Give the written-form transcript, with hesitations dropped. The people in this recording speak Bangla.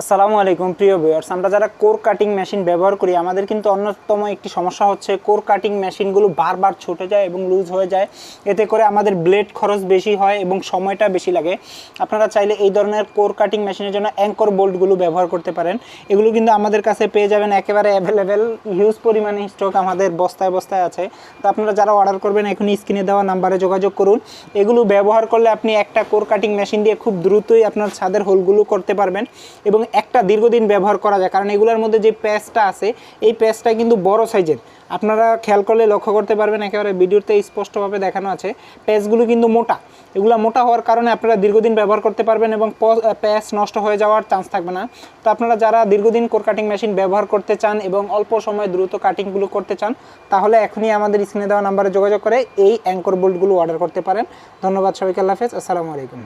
আসসালামু আলাইকুম প্রিয় ভিউয়ার্স, আমরা যারা কোর কাটিং মেশিন ব্যবহার করি আমাদের কিন্তু অন্যতম একটি সমস্যা হচ্ছে কোর কাটিং মেশিনগুলো বারবার ছুটে যায় এবং লুজ হয়ে যায়। এতে করে আমাদের ব্লেড খরচ বেশি হয় এবং সময়টা বেশি লাগে। আপনারা চাইলে এই ধরনের কোর কাটিং মেশিনের জন্য অ্যাঙ্কর বোল্টগুলো ব্যবহার করতে পারেন। এগুলো কিন্তু আমাদের কাছে পেয়ে যাবেন একেবারে অ্যাভেলেবেল, হিউজ পরিমাণে স্টক আমাদের বস্তায় বস্তায় আছে। তো আপনারা যারা অর্ডার করবেন এখনই স্ক্রিনে দেওয়া নাম্বারে যোগাযোগ করুন। এগুলো ব্যবহার করলে আপনি একটা কোর কাটিং মেশিন দিয়ে খুব দ্রুতই আপনার ছাদের হোলগুলো করতে পারবেন এবং একটা দীর্ঘদিন ব্যবহার করা যায়, কারণ এগুলোর মধ্যে যে প্যাচটা আছে এই প্যাচটা কিন্তু বড় সাইজের। আপনারা খেয়াল করলে লক্ষ্য করতে পারবেন, একেবারে ভিডিওতে স্পষ্টভাবে দেখানো আছে। প্যাচগুলো কিন্তু মোটা, এগুলো মোটা হওয়ার কারণে আপনারা দীর্ঘদিন ব্যবহার করতে পারবেন এবং প্যাচ নষ্ট হয়ে যাওয়ার চান্স থাকবে না। তো আপনারা যারা দীর্ঘদিন কোর কাটিং মেশিন ব্যবহার করতে চান এবং অল্প সময়ে দ্রুত কাটিংগুলো করতে চান তাহলে এখনই আমাদের স্ক্রিনে দেওয়া নাম্বারে যোগাযোগ করে এই অ্যাঙ্কর বোল্টগুলো অর্ডার করতে পারেন। ধন্যবাদ সবাইকে, আল্লাহ হাফেজ, আসসালামু আলাইকুম।